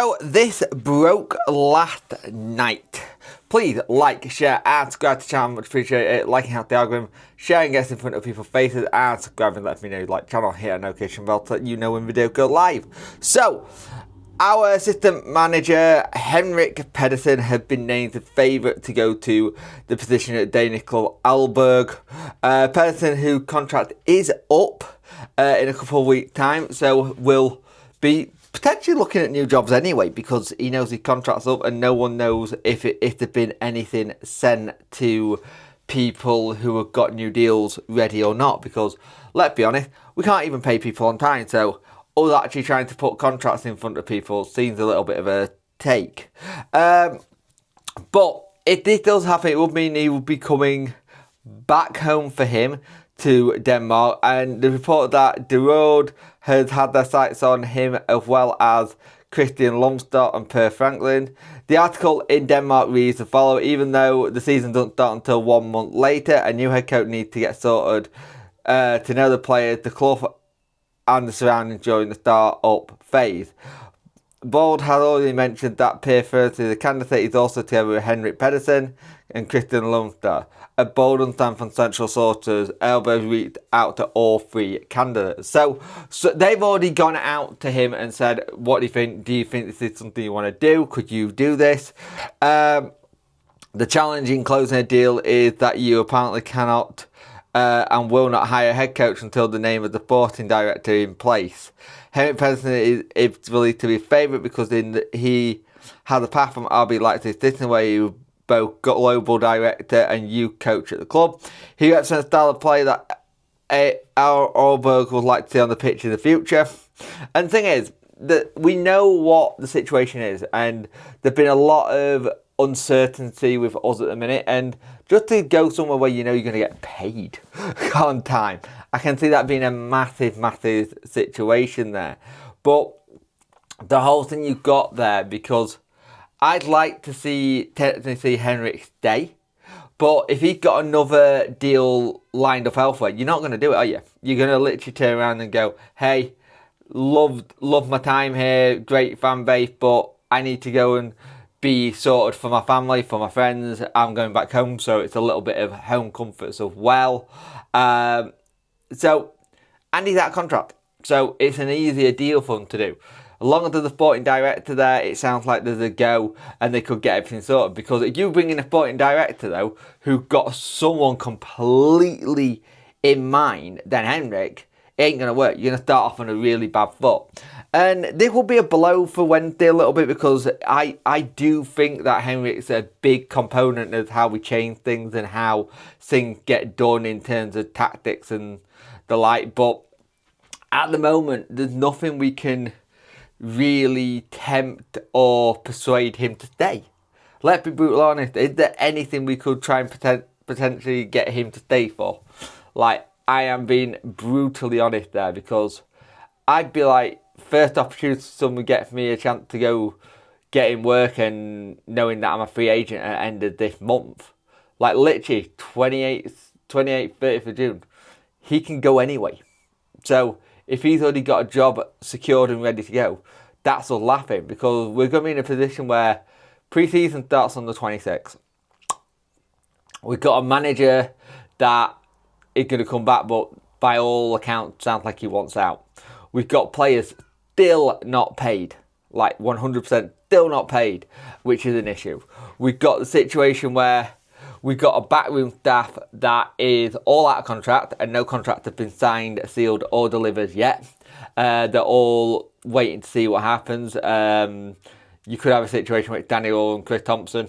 So this broke last night. Please like, share and subscribe to the channel, much appreciate it. Liking out the algorithm, sharing gets in front of people's faces and subscribing lets me know you like the channel, hit a notification bell to let you know when videos go live. So, our assistant manager, Henrik Pedersen, has been named the favourite to go to the position at Danish club Aalborg. Pedersen, whose contract is up in a couple of weeks' time, so will be potentially looking at new jobs anyway, because he knows his contract's up and no one knows if there's been anything sent to people who have got new deals ready or not, because let's be honest, we can't even pay people on time, so us actually trying to put contracts in front of people seems a little bit of a take. But if this does happen, it would mean he would be coming back home for him to Denmark, and the report that De Road has had their sights on him, as well as Christian Lundstad and Per Franklin. The article in Denmark reads the following: even though the season doesn't start until 1 month later, a new head coach needs to get sorted to know the players, the club and the surroundings during the start-up phase. Bold had already mentioned that Per Franklin, the candidate, is also together with Henrik Pedersen and Christian Lundstad. A bold understanding from central sources, Aalborg reached out to all three candidates. So they've already gone out to him and said, what do you think? Do you think this is something you want to do? Could you do this? The challenge in closing a deal is that you apparently cannot and will not hire a head coach until the name of the sporting director is in place. Henrik Pedersen is believed to be favourite because he has a path from RB Leipzig, this where he both global director and youth coach at the club. He represents a style of play that Aalborg would like to see on the pitch in the future. And the thing is, that we know what the situation is, and there's been a lot of uncertainty with us at the minute, and just to go somewhere where you know you're going to get paid on time, I can see that being a massive situation there. But the whole thing you've got there, because I'd like to technically see Henrik stay, but if he's got another deal lined up elsewhere, you're not going to do it, are you? You're going to literally turn around and go, hey, love my time here, great fan base, but I need to go and be sorted for my family, for my friends. I'm going back home, so it's a little bit of home comforts as well. So, and he's out of contract, so it's an easier deal for him to do. As long as there's a sporting director there, it sounds like there's a go and they could get everything sorted. Because if you bring in a sporting director, though, who got someone completely in mind, then Henrik, it ain't going to work. You're going to start off on a really bad foot. And this will be a blow for Wednesday a little bit, because I do think that Henrik's a big component of how we change things and how things get done in terms of tactics and the like. But at the moment, there's nothing we can really tempt or persuade him to stay. Let's be brutally honest. Is there anything we could try and potentially get him to stay for? Like, I am being brutally honest there, because I'd be like, first opportunity someone gets me a chance to go get in work, and knowing that I'm a free agent at the end of this month, like literally 28th, 30th of June, he can go anyway. So if he's already got a job secured and ready to go, that's us laughing, because we're going to be in a position where pre-season starts on the 26th. We've got a manager that is going to come back, but by all accounts sounds like he wants out. We've got players still not paid, like 100% still not paid, which is an issue. We've got the situation where we've got a backroom staff that is all out of contract, and no contract has been signed, sealed or delivered yet. They're all waiting to see what happens. You could have a situation with Daniel and Chris Thompson,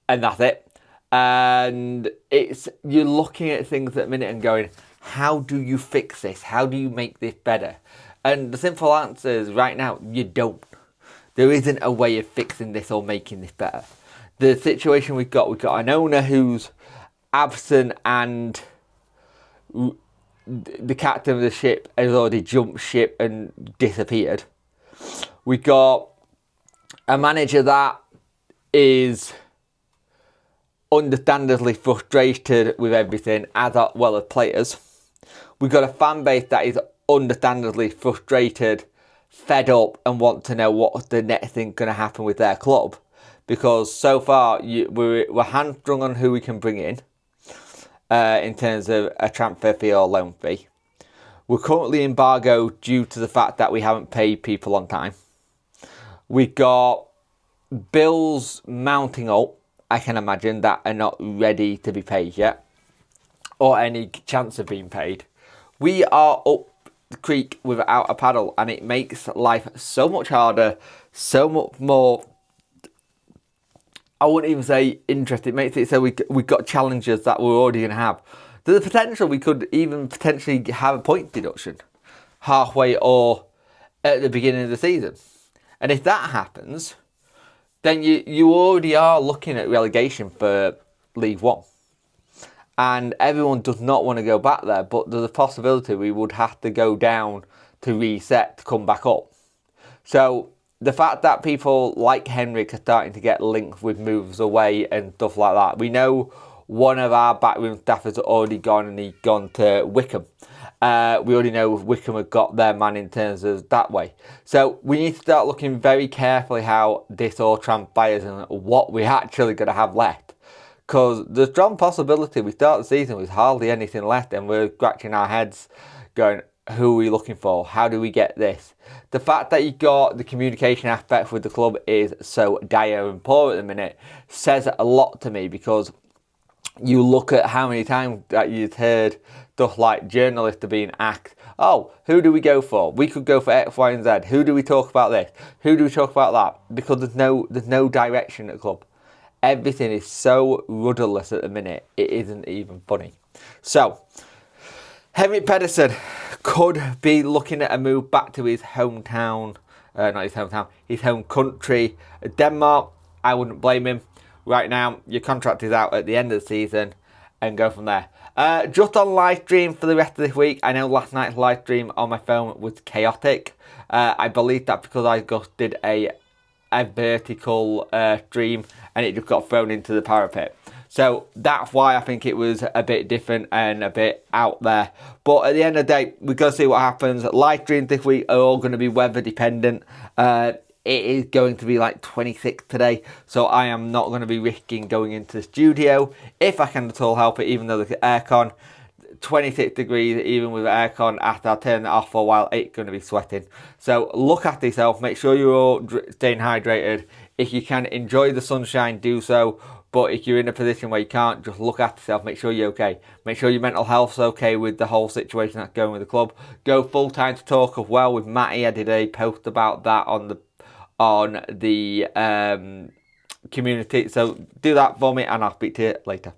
and that's it. And you're looking at things at the minute and going, how do you fix this? How do you make this better? And the simple answer is, right now, you don't. There isn't a way of fixing this or making this better. The situation we've got an owner who's absent, and the captain of the ship has already jumped ship and disappeared. We've got a manager that is understandably frustrated with everything, as well as players. We've got a fan base that is understandably frustrated fed up and want to know what the next thing's going to happen with their club. Because so far, we're hamstrung on who we can bring in terms of a transfer fee or loan fee. We're currently embargoed due to the fact that we haven't paid people on time. We've got bills mounting up, I can imagine, that are not ready to be paid yet, or any chance of being paid. We are up the creek without a paddle, and it makes life so much harder, so much more, I wouldn't even say interesting. It makes it so we've got challenges that we're already going to have. There's a potential we could even potentially have a point deduction halfway or at the beginning of the season. And if that happens, then you already are looking at relegation for League One. And everyone does not want to go back there, but there's a possibility we would have to go down to reset to come back up. So the fact that people like Henrik are starting to get linked with moves away and stuff like that. We know one of our backroom staff has already gone, and he's gone to Wickham. We already know Wickham have got their man in terms of that way. So we need to start looking very carefully how this all transpires and what we're actually going to have left. Because there's a strong possibility we start the season with hardly anything left, and we're scratching our heads going, who are we looking for? How do we get this? The fact that you got the communication aspect with the club is so dire and poor at the minute says a lot to me, because you look at how many times that you've heard stuff like journalists are being asked, oh, who do we go for? We could go for X, Y, and Z. Who do we talk about this? Who do we talk about that? Because there's no direction at the club. Everything is so rudderless at the minute, it isn't even funny. So, Henrik Pedersen could be looking at a move back to his hometown, his home country, Denmark. I wouldn't blame him. Right now, your contract is out at the end of the season, and go from there. Just on live stream for the rest of this week, I know last night's live stream on my phone was chaotic. I believe that because I just did a vertical stream, and it just got thrown into the parapet. So that's why I think it was a bit different and a bit out there. But at the end of the day, we've got to see what happens. Live streams this week are all going to be weather dependent. It is going to be like 26 today, so I am not going to be risking going into the studio if I can at all help it, even though the aircon, 26 degrees, even with aircon, after I turn it off for a while, it's going to be sweating. So look after yourself, make sure you're all staying hydrated. If you can enjoy the sunshine, do so. But if you're in a position where you can't, just look after yourself, make sure you're okay. Make sure your mental health's okay with the whole situation that's going with the club. Go full time to talk of well with Matty. I did a post about that on the community. So do that for me, and I'll speak to you later.